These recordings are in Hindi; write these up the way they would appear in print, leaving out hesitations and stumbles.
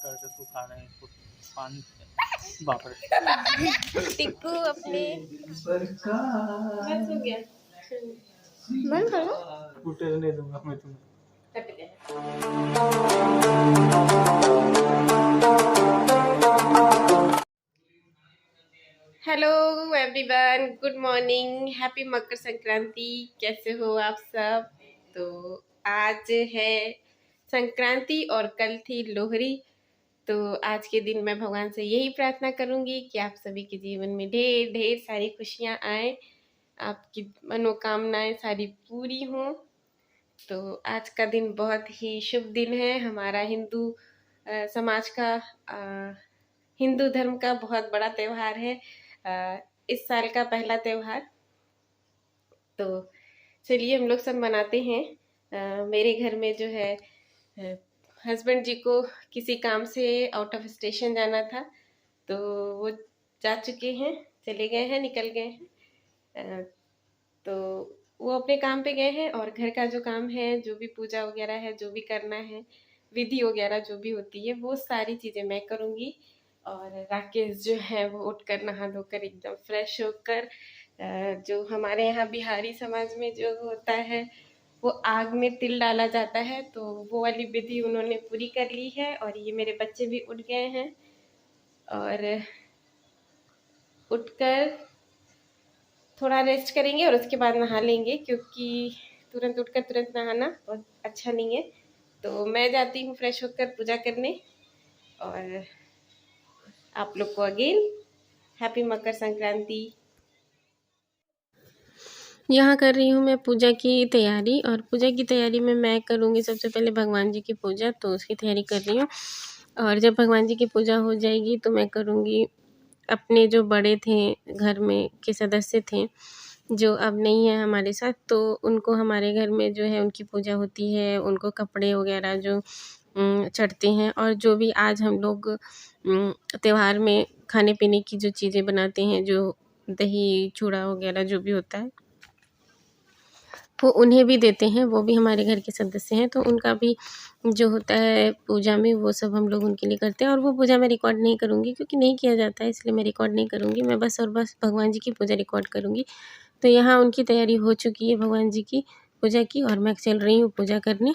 करके सुखा रहे हैं इसको पानी। बाप रे टिक्कू अपने बस हो गया। बंद करो। टूटे नहीं दूंगा मैं तुम्हें। कट गया। Hello everyone, good morning, happy Makar Sankranti. कैसे हो आप सब? तो आज है संक्रांति और कल थी लोहड़ी। तो आज के दिन मैं भगवान से यही प्रार्थना करूंगी कि आप सभी के जीवन में ढेर ढेर सारी खुशियां आए, आपकी मनोकामनाएं सारी पूरी हों। तो आज का दिन बहुत ही शुभ दिन है। हमारा हिंदू समाज का हिंदू धर्म का बहुत बड़ा त्यौहार है, इस साल का पहला त्यौहार। तो चलिए हम लोग सब मनाते हैं। मेरे घर में जो है हस्बैंड जी को किसी काम से आउट ऑफ स्टेशन जाना था, तो वो जा चुके हैं, चले गए हैं, निकल गए हैं। तो वो अपने काम पे गए हैं और घर का जो काम है, जो भी पूजा वगैरह है, जो भी करना है, विधि वगैरह जो भी होती है, वो सारी चीज़ें मैं करूँगी। और राकेश जो है वो उठकर नहा धोकर एकदम फ्रेश होकर, जो हमारे यहाँ बिहारी समाज में जो होता है वो आग में तिल डाला जाता है, तो वो वाली विधि उन्होंने पूरी कर ली है। और ये मेरे बच्चे भी उठ गए हैं और उठकर थोड़ा रेस्ट करेंगे और उसके बाद नहा लेंगे, क्योंकि तुरंत उठकर तुरंत नहाना बहुत अच्छा नहीं है। तो मैं जाती हूँ फ्रेश होकर पूजा करने, और आप लोग को अगेन हैप्पी मकर संक्रांति। यहाँ कर रही हूँ मैं पूजा की तैयारी, और पूजा की तैयारी में मैं करूँगी सबसे पहले भगवान जी की पूजा, तो उसकी तैयारी कर रही हूँ। और जब भगवान जी की पूजा हो जाएगी तो मैं करूँगी अपने जो बड़े थे घर में के सदस्य थे जो अब नहीं है हमारे साथ, तो उनको हमारे घर में जो है उनकी पूजा होती है, उनको कपड़े वगैरह जो चढ़ते हैं, और जो भी आज हम लोग त्यौहार में खाने पीने की जो चीज़ें बनाते हैं, जो दही चूड़ा वगैरह जो भी होता है, वो उन्हें भी देते हैं। वो भी हमारे घर के सदस्य हैं, तो उनका भी जो होता है पूजा में, वो सब हम लोग उनके लिए करते हैं। और वो पूजा मैं रिकॉर्ड नहीं करूँगी, क्योंकि नहीं किया जाता है, इसलिए मैं रिकॉर्ड नहीं करूँगी। मैं बस और बस भगवान जी की पूजा रिकॉर्ड करूँगी। तो यहाँ उनकी तैयारी हो चुकी है भगवान जी की पूजा की, और मैं चल रही हूँ पूजा करने।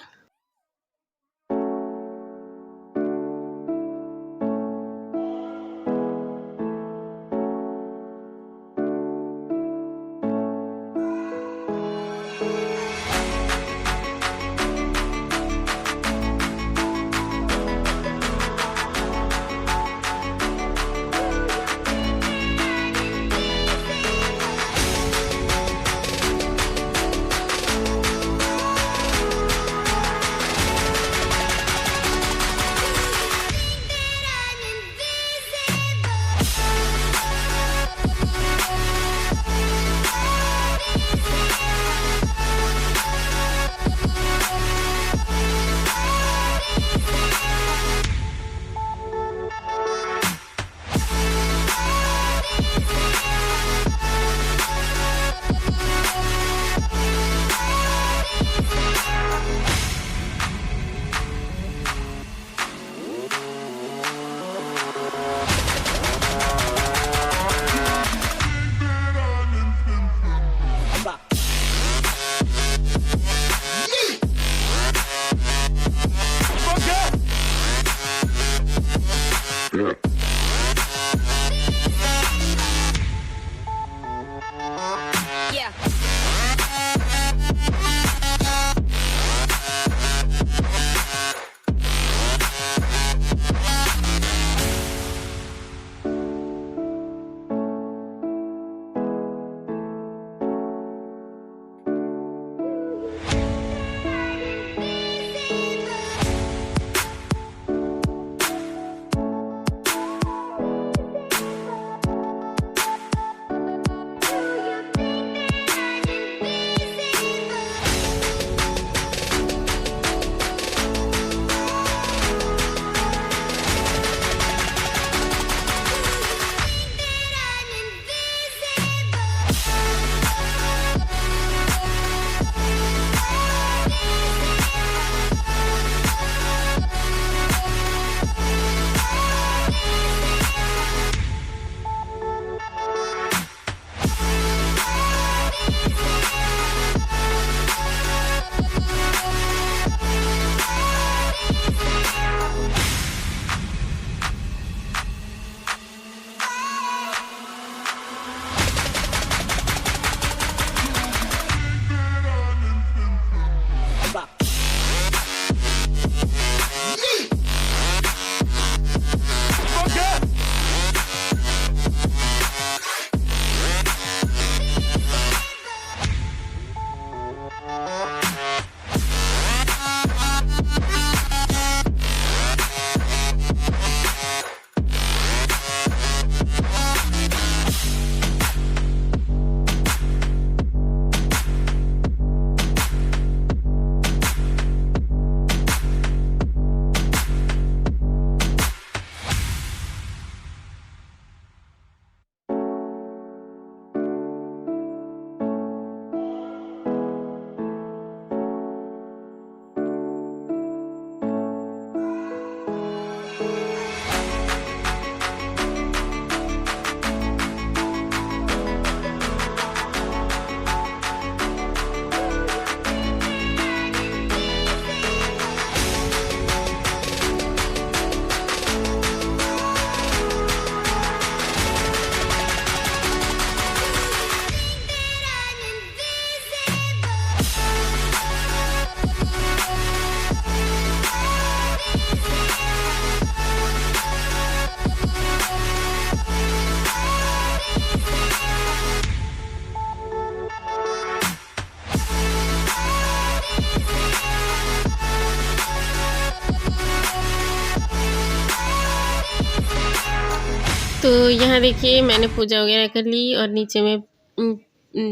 तो यहाँ देखिए मैंने पूजा वगैरह कर ली और नीचे में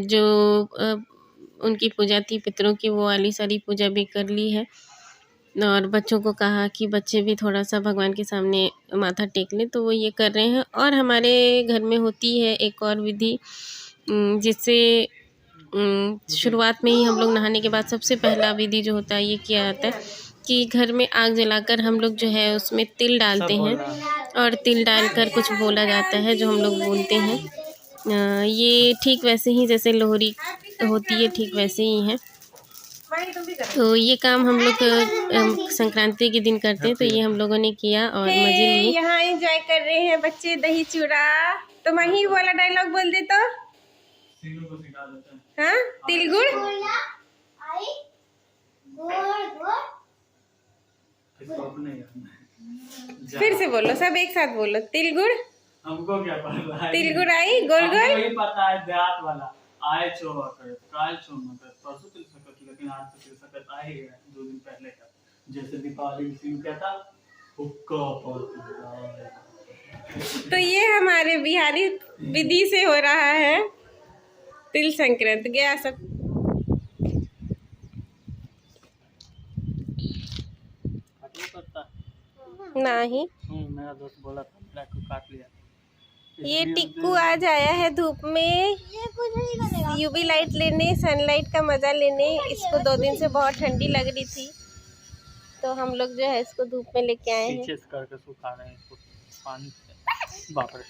जो उनकी पूजा थी पितरों की वो वाली सारी पूजा भी कर ली है। और बच्चों को कहा कि बच्चे भी थोड़ा सा भगवान के सामने माथा टेक लें, तो वो ये कर रहे हैं। और हमारे घर में होती है एक और विधि जिससे शुरुआत में ही हम लोग नहाने के बाद सबसे पहला विधि जो होता है ये किया जाता है कि घर में आग जलाकर हम लोग जो है उसमें तिल डालते हैं और तिल डालकर कुछ बोला जाता है जो हम लोग बोलते हैं। ये ठीक वैसे ही जैसे लोहरी होती है ठीक वैसे ही है। तो ये काम हम लोग संक्रांति के दिन करते हैं, तो ये हम लोगों ने किया और मजे लिए। यहाँ एंजॉय कर रहे हैं बच्चे दही चूड़ा। तो वही वाला डायलॉग बोल दे तो हाँ, तिल गुड़ फिर से बोलो, सब एक साथ बोलो, तिल गुड़। हमको क्या पता है? तिल गुड़ आई गोल गोल। वही पता है देहात वाला। आए छो मकर, काल छो मकर, परसों तिल सकत, लेकिन आज तो तिल सकत आ ही गया 2 दिन पहले का। जैसे दीपावली में सीन क्या था, हुक्का पर। तो ये हमारे बिहारी विधि से हो रहा है तिल संक्रांति। गया सब नहीं। मेरा दोस्त बोला था ब्लैक को काट लिया। ये टिक्कू आज आया है धूप में यूवी लाइट लेने, सनलाइट का मजा लेने। इसको 2 दिन से बहुत ठंडी लग रही थी, तो हम लोग जो है इसको धूप में लेके आए हैं। पीछे से करके सुखा रहे हैं इसको पानी से। बाप रे।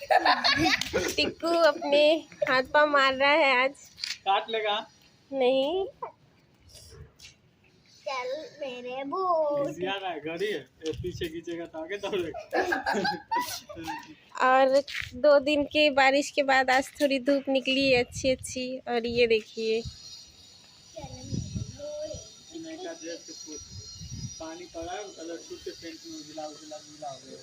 टिक्कू अपने हाथ पाँव मार रहा है आज। काट लेगा नहीं, चल मेरे बूट घड़ी है, पीछे खींचेगा तो आगे दौड़ेगा। और 2 दिन के बारिश के बाद आज थोड़ी धूप निकली है अच्छी अच्छी। और ये देखिए पानी पड़ा है, कलर छूट पेंट में मिला हो गया।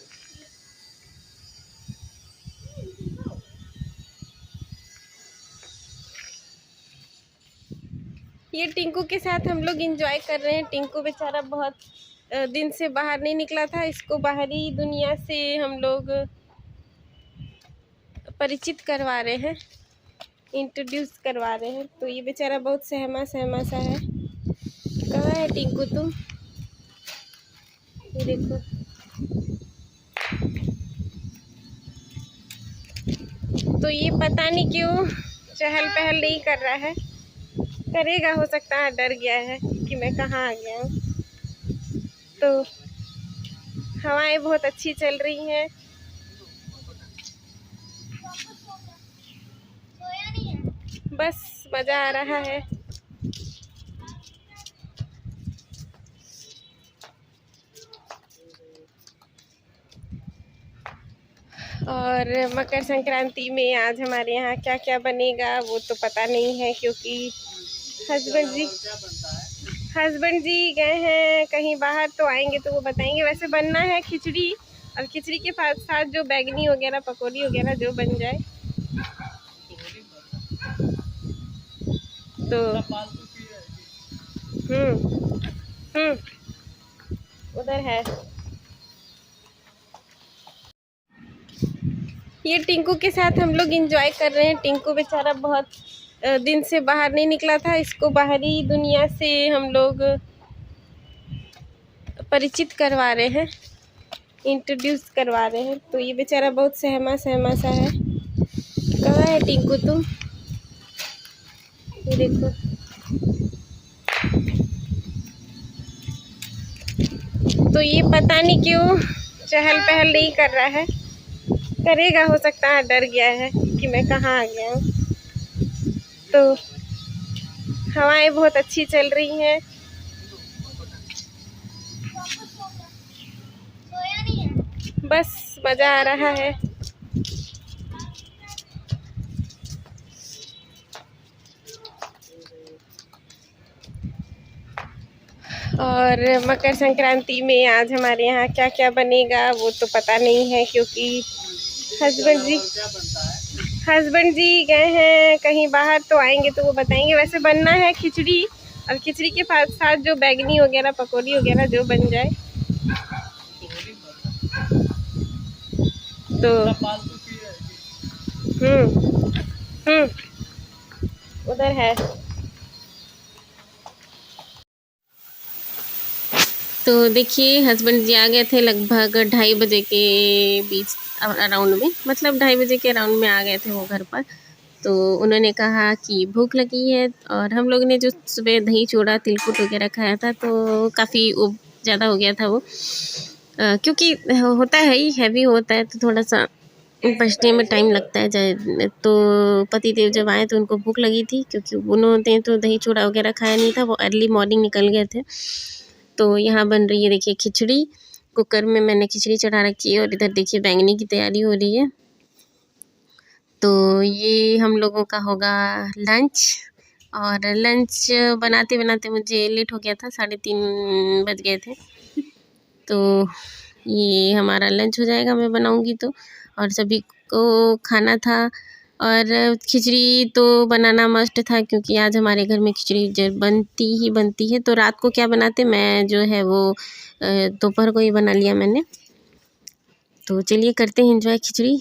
ये टिंकू के साथ हम लोग एंजॉय कर रहे हैं। टिंकू बेचारा बहुत दिन से बाहर नहीं निकला था। इसको बाहरी दुनिया से हम लोग परिचित करवा रहे हैं, इंट्रोड्यूस करवा रहे हैं। तो ये बेचारा बहुत सहमा सा है। कहाँ है टिंकू तुम? ये देखो, तो ये पता नहीं क्यों चहल पहल नहीं कर रहा है। करेगा, हो सकता है डर गया है कि मैं कहाँ आ गया हूँ। तो हवाएं बहुत अच्छी चल रही हैं। बस मज़ा आ रहा है। और मकर संक्रांति में आज हमारे यहाँ क्या क्या बनेगा वो तो पता नहीं है, क्योंकि हस्बैंड जी गए हैं कहीं बाहर, तो आएंगे तो वो बताएंगे। वैसे बनना है खिचड़ी, और खिचड़ी के साथ जो बैगनी वगैरह पकौड़ी वगैरह जो बन जाए। तो उधर है। ये टिंकू के साथ हम लोग एंजॉय कर रहे हैं। टिंकू बेचारा बहुत दिन से बाहर नहीं निकला था। इसको बाहरी दुनिया से हम लोग परिचित करवा रहे हैं, इंट्रोड्यूस करवा रहे हैं। तो ये बेचारा बहुत सहमा सा है। कहाँ है टिंकू तुम? ये देखो, तो ये पता नहीं क्यों चहल पहल नहीं कर रहा है। करेगा, हो सकता है डर गया है कि मैं कहाँ आ गया हूँ। तो हवाएं बहुत अच्छी चल रही हैं। बस मज़ा आ रहा है। और मकर संक्रांति में आज हमारे यहाँ क्या क्या बनेगा वो तो पता नहीं है, क्योंकि हस्बैंड जी गए हैं कहीं बाहर, तो आएंगे तो वो बताएंगे। वैसे बनना है खिचड़ी, और खिचड़ी के साथ जो बैगनी वगैरह पकौड़ी वगैरह जो बन जाए। तो उधर है। तो देखिए हस्बैंड जी आ गए थे लगभग 2:30 बजे के बीच अराउंड में, मतलब 2:30 बजे के अराउंड में आ गए थे वो घर पर। तो उन्होंने कहा कि भूख लगी है, और हम लोग ने जो सुबह दही चूड़ा तिलकुट वगैरह खाया था तो काफ़ी ज़्यादा हो गया था वो, क्योंकि होता है ही हैवी होता है तो थोड़ा सा पचने में टाइम लगता है। तो पति देव जब आए तो उनको भूख लगी थी, क्योंकि उन्होंने तो दही चूड़ा वगैरह खाया नहीं था, वो अर्ली मॉर्निंग निकल गए थे। तो यहाँ बन रही है देखिए खिचड़ी, कुकर में मैंने खिचड़ी चढ़ा रखी है, और इधर देखिए बैंगनी की तैयारी हो रही है। तो ये हम लोगों का होगा लंच, और लंच बनाते बनाते मुझे लेट हो गया था, 3:30 बज गए थे। तो ये हमारा लंच हो जाएगा मैं बनाऊंगी तो, और सभी को खाना था। और खिचड़ी तो बनाना मस्ट था, क्योंकि आज हमारे घर में खिचड़ी बनती है। तो रात को क्या बनाते, मैं जो है वो दोपहर को ही बना लिया मैंने। तो चलिए करते हैं एंजॉय खिचड़ी।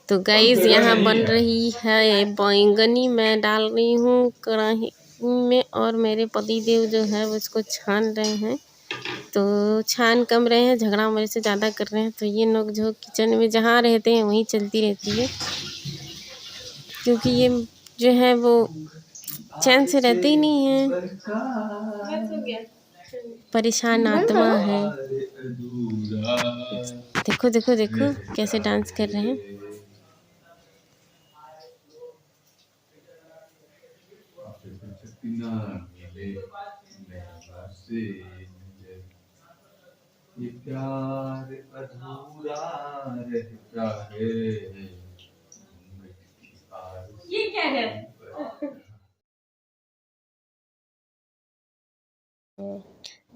तो गाइस यहाँ बन रही है बैंगनी, मैं डाल रही हूँ कढ़ाई में, और मेरे पति देव जो है वो इसको छान रहे हैं। तो छान कम रहे हैं, झगड़ा मेरे से ज़्यादा कर रहे हैं। तो ये नोक झोंक किचन में जहाँ रहते हैं वहीं चलती रहती है, क्योंकि ये जो है वो चैन से रहते ही नहीं है, परेशान आत्मा है। देखो देखो देखो कैसे डांस कर रहे हैं। ये प्यार अधूरा रहता है। ये क्या है?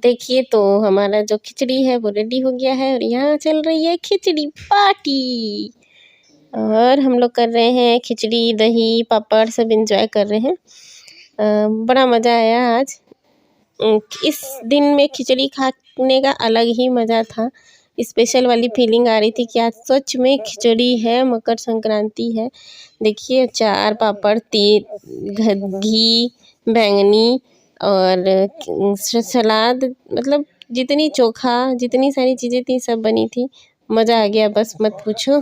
देखिए तो हमारा जो खिचड़ी है वो रेडी हो गया है, और यहाँ चल रही है खिचड़ी पार्टी, और हम लोग कर रहे हैं खिचड़ी दही पापड़ सब एंजॉय कर रहे हैं। बड़ा मज़ा आया आज। इस दिन में खिचड़ी खाने का अलग ही मज़ा था, स्पेशल वाली फीलिंग आ रही थी कि आज सच में खिचड़ी है, मकर संक्रांति है। देखिए अचार पापड़ घी बैंगनी और सलाद, मतलब जितनी चोखा जितनी सारी चीज़ें थी सब बनी थी। मज़ा आ गया बस मत पूछो।